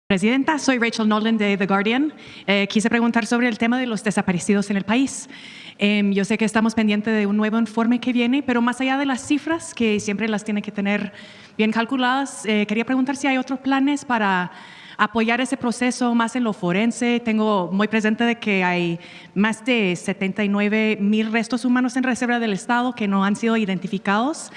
Presidenta, soy Rachel Nolan de The Guardian. Quise preguntar sobre el tema de los desaparecidos en el país. Yo sé que estamos pendientes de un nuevo informe que viene, pero más allá de las cifras, que siempre las tiene que tener bien calculadas, quería preguntar si hay otros planes para apoyar ese proceso más en lo forense. Tengo muy presente de que hay más de 79,000 restos humanos en reserva del Estado que no han sido identificados.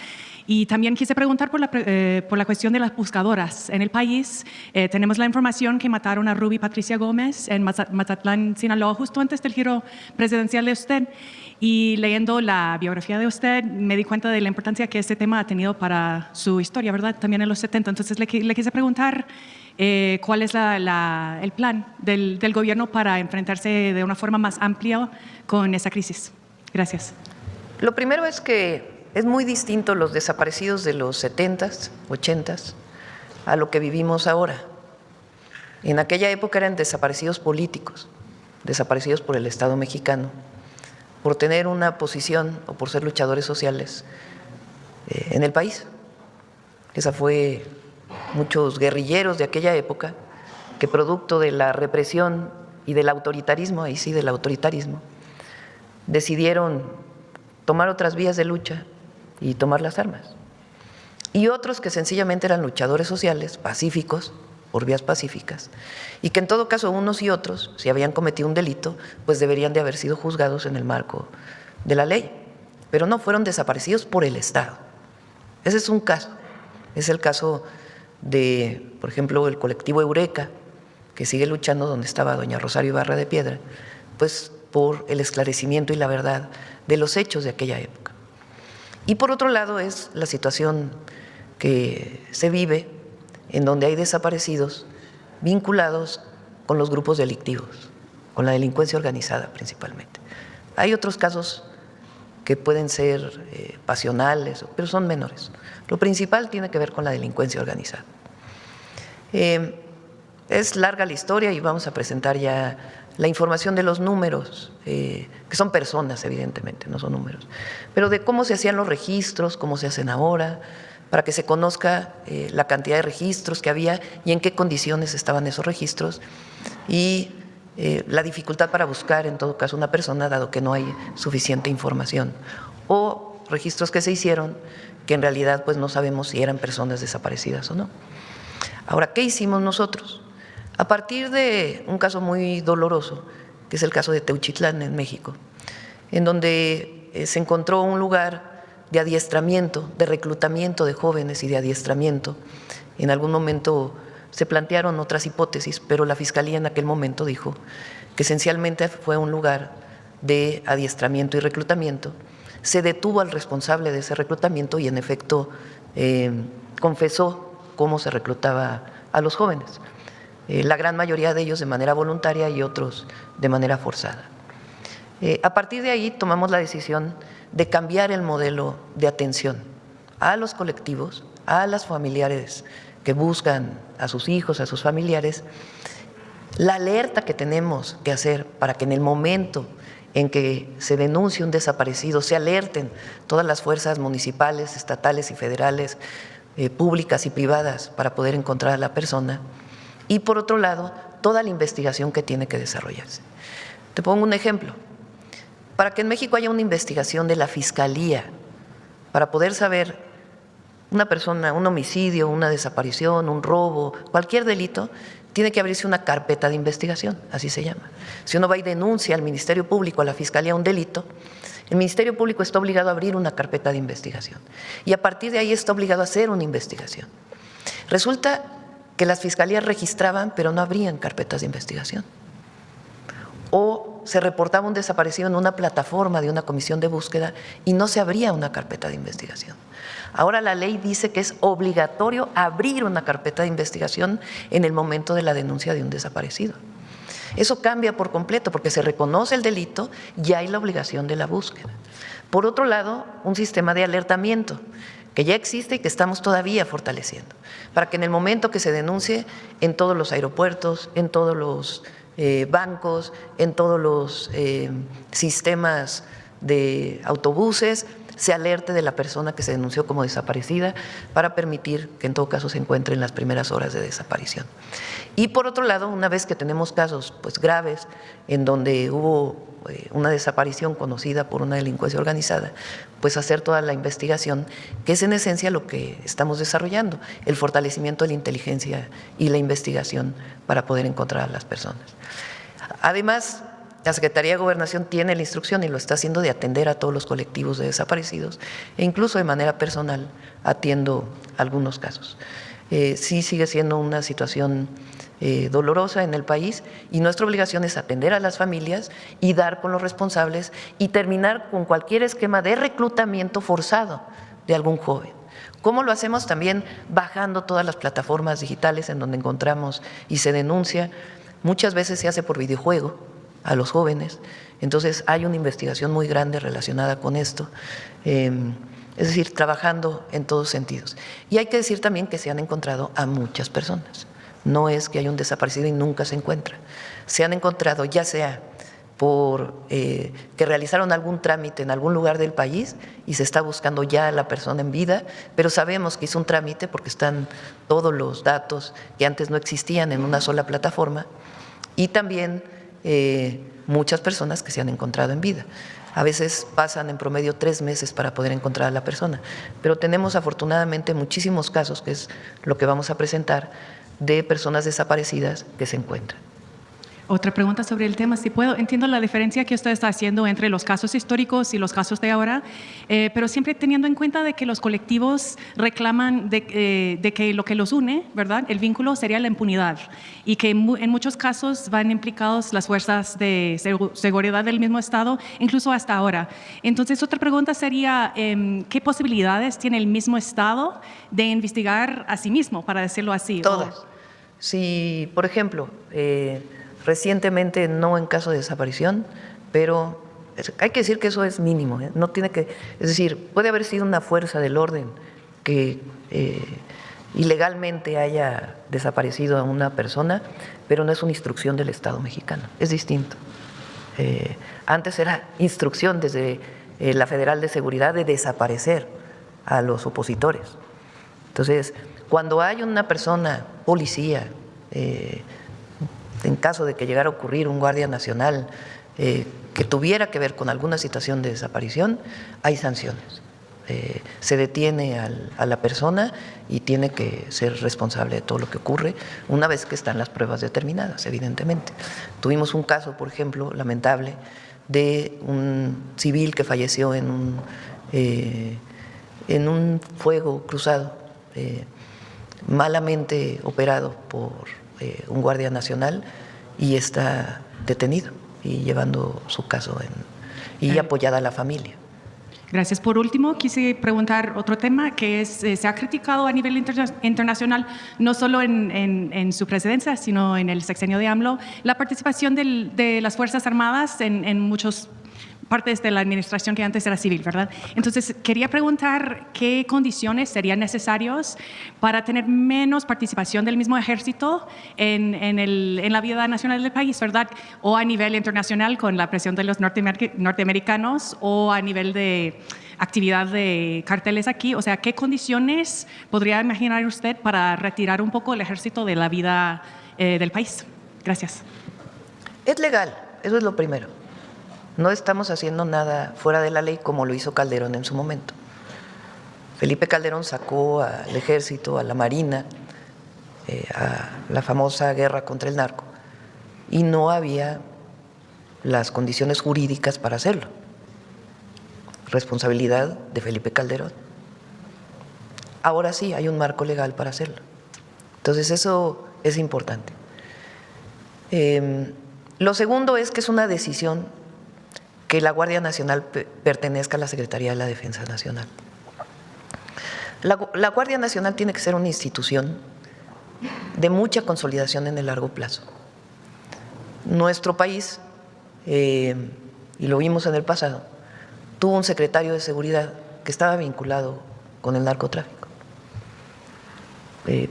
Y también quise preguntar por la cuestión de las buscadoras. En el país tenemos la información que mataron a Ruby Patricia Gómez en Mazatlán, Sinaloa, justo antes del giro presidencial de usted. Y leyendo la biografía de usted, me di cuenta de la importancia que este tema ha tenido para su historia, ¿verdad? También en los 70. Entonces le quise preguntar cuál es el plan del gobierno para enfrentarse de una forma más amplia con esa crisis. Gracias. Lo primero es que es muy distinto los desaparecidos de los 70s, 80s, a lo que vivimos ahora. En aquella época eran desaparecidos políticos, desaparecidos por el Estado mexicano, por tener una posición o por ser luchadores sociales en el país. Esa fue muchos guerrilleros de aquella época que, producto de la represión y del autoritarismo, ahí sí del autoritarismo, decidieron tomar otras vías de lucha y tomar las armas. Y otros que sencillamente eran luchadores sociales, pacíficos, por vías pacíficas, y que en todo caso unos y otros, si habían cometido un delito, pues deberían de haber sido juzgados en el marco de la ley, pero no, fueron desaparecidos por el Estado. Ese es un caso, es el caso de, por ejemplo, el colectivo Eureka, que sigue luchando donde estaba doña Rosario Ibarra de Piedra, pues por el esclarecimiento y la verdad de los hechos de aquella época. Y por otro lado es la situación que se vive en donde hay desaparecidos vinculados con los grupos delictivos, con la delincuencia organizada principalmente. Hay otros casos que pueden ser pasionales, pero son menores. Lo principal tiene que ver con la delincuencia organizada. Es larga la historia y vamos a presentar ya la información de los números, que son personas evidentemente, no son números, pero de cómo se hacían los registros, cómo se hacen ahora, para que se conozca la cantidad de registros que había y en qué condiciones estaban esos registros y la dificultad para buscar en todo caso una persona dado que no hay suficiente información o registros que se hicieron que en realidad pues no sabemos si eran personas desaparecidas o no. Ahora, ¿qué hicimos nosotros? A partir de un caso muy doloroso, que es el caso de Teuchitlán en México, en donde se encontró un lugar de adiestramiento, de reclutamiento de jóvenes y de adiestramiento. En algún momento se plantearon otras hipótesis, pero la Fiscalía en aquel momento dijo que esencialmente fue un lugar de adiestramiento y reclutamiento. Se detuvo al responsable de ese reclutamiento y en efecto confesó cómo se reclutaba a los jóvenes. La gran mayoría de ellos de manera voluntaria y otros de manera forzada. A partir de ahí tomamos la decisión de cambiar el modelo de atención a los colectivos, a las familiares que buscan a sus hijos, a sus familiares, la alerta que tenemos que hacer para que en el momento en que se denuncie un desaparecido se alerten todas las fuerzas municipales, estatales y federales, públicas y privadas para poder encontrar a la persona. Y por otro lado, toda la investigación que tiene que desarrollarse. Te pongo un ejemplo. Para que en México haya una investigación de la Fiscalía, para poder saber una persona, un homicidio, una desaparición, un robo, cualquier delito, tiene que abrirse una carpeta de investigación, así se llama. Si uno va y denuncia al Ministerio Público, a la Fiscalía, un delito, el Ministerio Público está obligado a abrir una carpeta de investigación y a partir de ahí está obligado a hacer una investigación. Resulta que las fiscalías registraban, pero no abrían carpetas de investigación. O se reportaba un desaparecido en una plataforma de una comisión de búsqueda y no se abría una carpeta de investigación. Ahora la ley dice que es obligatorio abrir una carpeta de investigación en el momento de la denuncia de un desaparecido. Eso cambia por completo porque se reconoce el delito y hay la obligación de la búsqueda. Por otro lado, un sistema de alertamiento que ya existe y que estamos todavía fortaleciendo, para que en el momento que se denuncie en todos los aeropuertos, en todos los bancos, en todos los sistemas de autobuses, se alerte de la persona que se denunció como desaparecida para permitir que en todo caso se encuentre en las primeras horas de desaparición. Y por otro lado, una vez que tenemos casos pues graves en donde hubo una desaparición conocida por una delincuencia organizada, pues hacer toda la investigación, que es en esencia lo que estamos desarrollando, el fortalecimiento de la inteligencia y la investigación para poder encontrar a las personas. Además, la Secretaría de Gobernación tiene la instrucción y lo está haciendo de atender a todos los colectivos de desaparecidos e incluso de manera personal atiendo algunos casos. Sí sigue siendo una situación dolorosa en el país y nuestra obligación es atender a las familias y dar con los responsables y terminar con cualquier esquema de reclutamiento forzado de algún joven. ¿Cómo lo hacemos? También bajando todas las plataformas digitales en donde encontramos y se denuncia. Muchas veces se hace por videojuego a los jóvenes, entonces hay una investigación muy grande relacionada con esto, es decir, trabajando en todos sentidos. Y hay que decir también que se han encontrado a muchas personas, no es que haya un desaparecido y nunca se encuentra, se han encontrado ya sea por que realizaron algún trámite en algún lugar del país y se está buscando ya a la persona en vida, pero sabemos que hizo un trámite porque están todos los datos que antes no existían en una sola plataforma, y también muchas personas que se han encontrado en vida. A veces pasan en promedio 3 meses para poder encontrar a la persona, pero tenemos afortunadamente muchísimos casos, que es lo que vamos a presentar, de personas desaparecidas que se encuentran. Otra pregunta sobre el tema, si puedo. Entiendo la diferencia que usted está haciendo entre los casos históricos y los casos de ahora, pero siempre teniendo en cuenta de que los colectivos reclaman de que lo que los une, ¿verdad?, el vínculo sería la impunidad, y que en muchos casos van implicados las fuerzas de seguridad del mismo Estado, incluso hasta ahora. Entonces, otra pregunta sería, ¿qué posibilidades tiene el mismo Estado de investigar a sí mismo, para decirlo así? Todas. Si, por ejemplo, recientemente, no en caso de desaparición, pero hay que decir que eso es mínimo, no tiene que, es decir, puede haber sido una fuerza del orden que ilegalmente haya desaparecido a una persona, pero no es una instrucción del Estado mexicano, es distinto. Antes era instrucción desde la Federal de Seguridad de desaparecer a los opositores. Entonces, cuando hay una persona, policía, en caso de que llegara a ocurrir un guardia nacional que tuviera que ver con alguna situación de desaparición, hay sanciones. Se detiene a la persona y tiene que ser responsable de todo lo que ocurre una vez que están las pruebas determinadas, evidentemente. Tuvimos un caso, por ejemplo, lamentable, de un civil que falleció en un fuego cruzado, malamente operado por un guardia nacional, y está detenido y llevando su caso y apoyada a la familia. Gracias. Por último, quise preguntar otro tema que se ha criticado a nivel internacional, no solo en su presidencia, sino en el sexenio de AMLO, la participación de las Fuerzas Armadas en muchos partes de la administración que antes era civil, ¿verdad? Entonces, quería preguntar qué condiciones serían necesarias para tener menos participación del mismo ejército en la vida nacional del país, ¿verdad? O a nivel internacional con la presión de los norteamericanos, o a nivel de actividad de carteles aquí. O sea, ¿qué condiciones podría imaginar usted para retirar un poco el ejército de la vida del país? Gracias. Es legal, eso es lo primero. No estamos haciendo nada fuera de la ley como lo hizo Calderón en su momento. Felipe Calderón sacó al ejército, a la marina, a la famosa guerra contra el narco, y no había las condiciones jurídicas para hacerlo. Responsabilidad de Felipe Calderón. Ahora sí hay un marco legal para hacerlo. Entonces eso es importante. Lo segundo es que es una decisión que la Guardia Nacional pertenezca a la Secretaría de la Defensa Nacional. La Guardia Nacional tiene que ser una institución de mucha consolidación en el largo plazo. Nuestro país, y lo vimos en el pasado, tuvo un secretario de Seguridad que estaba vinculado con el narcotráfico.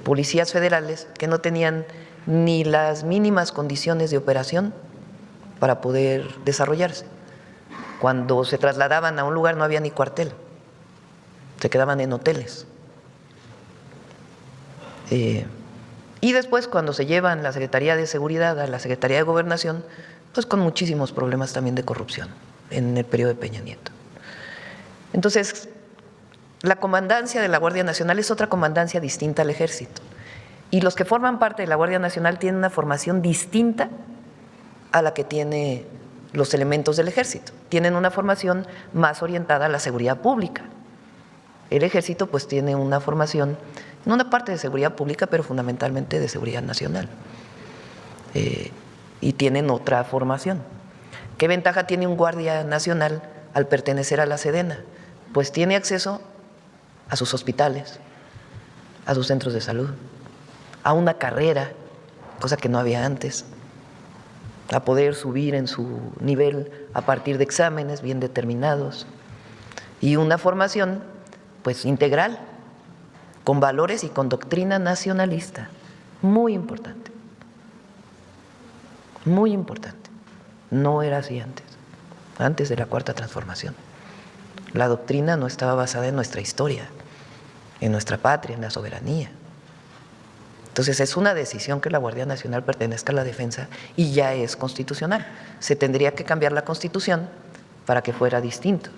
Policías federales que no tenían ni las mínimas condiciones de operación para poder desarrollarse. Cuando se trasladaban a un lugar no había ni cuartel, se quedaban en hoteles. Y después, cuando se llevan la Secretaría de Seguridad a la Secretaría de Gobernación, pues con muchísimos problemas también de corrupción en el periodo de Peña Nieto. Entonces, la comandancia de la Guardia Nacional es otra comandancia distinta al Ejército. Y los que forman parte de la Guardia Nacional tienen una formación distinta a la que tiene los elementos del Ejército. Tienen una formación más orientada a la seguridad pública. El Ejército pues tiene una formación, no una parte de seguridad pública, pero fundamentalmente de seguridad nacional. Y tienen otra formación. ¿Qué ventaja tiene un guardia nacional al pertenecer a la Sedena? Pues tiene acceso a sus hospitales, a sus centros de salud, a una carrera, cosa que no había antes, a poder subir en su nivel a partir de exámenes bien determinados y una formación pues integral, con valores y con doctrina nacionalista, muy importante, muy importante. No era así antes de la Cuarta Transformación. La doctrina no estaba basada en nuestra historia, en nuestra patria, en la soberanía. Entonces es una decisión que la Guardia Nacional pertenezca a la defensa y ya es constitucional. Se tendría que cambiar la Constitución para que fuera distinto.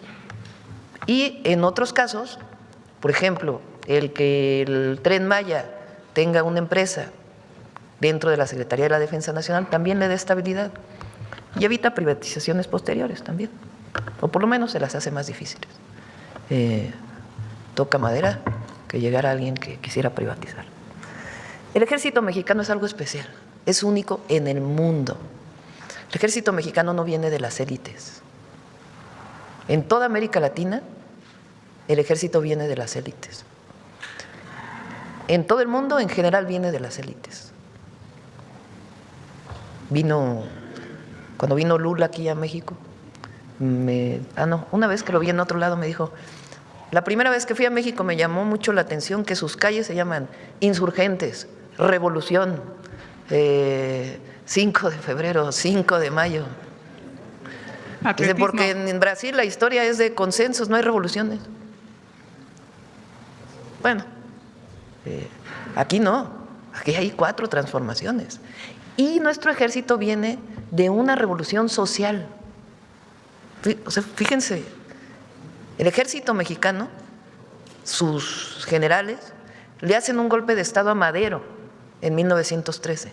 Y en otros casos, por ejemplo, el que el Tren Maya tenga una empresa dentro de la Secretaría de la Defensa Nacional también le da estabilidad y evita privatizaciones posteriores también, o por lo menos se las hace más difíciles. Toca madera que llegara alguien que quisiera privatizar. El Ejército Mexicano es algo especial, es único en el mundo. El Ejército Mexicano no viene de las élites. En toda América Latina, el Ejército viene de las élites. En todo el mundo, en general, viene de las élites. Cuando vino Lula aquí a México, una vez que lo vi en otro lado me dijo, la primera vez que fui a México me llamó mucho la atención que sus calles se llaman Insurgentes, Revolución, 5 de febrero, 5 de mayo. Dice, porque en Brasil la historia es de consensos, no hay revoluciones. Bueno, aquí no, aquí hay 4 transformaciones. Y nuestro ejército viene de una revolución social. O sea, fíjense, el ejército mexicano, sus generales, le hacen un golpe de Estado a Madero en 1913,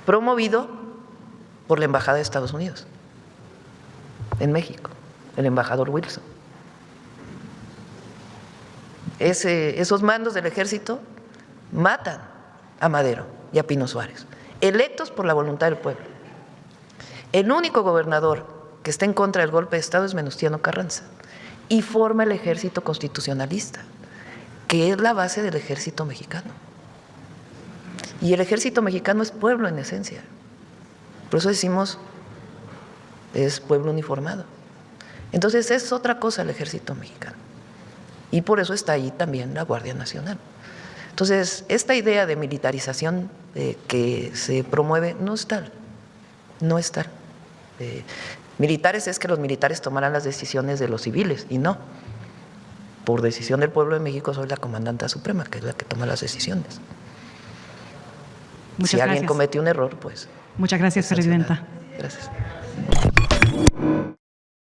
promovido por la Embajada de Estados Unidos en México, el embajador Wilson. Esos mandos del ejército matan a Madero y a Pino Suárez, electos por la voluntad del pueblo. El único gobernador que está en contra del golpe de Estado es Venustiano Carranza y forma el ejército constitucionalista, que es la base del ejército mexicano. Y el ejército mexicano es pueblo en esencia. Por eso decimos, es pueblo uniformado. Entonces es otra cosa el ejército mexicano. Y por eso está ahí también la Guardia Nacional. Entonces, esta idea de militarización que se promueve no es tal, no es tal. Militares es que los militares tomaran las decisiones de los civiles y no. Por decisión del pueblo de México soy la comandante suprema, que es la que toma las decisiones. Muchas si alguien gracias. comete un error, pues… Muchas gracias, Presidenta. Gracias.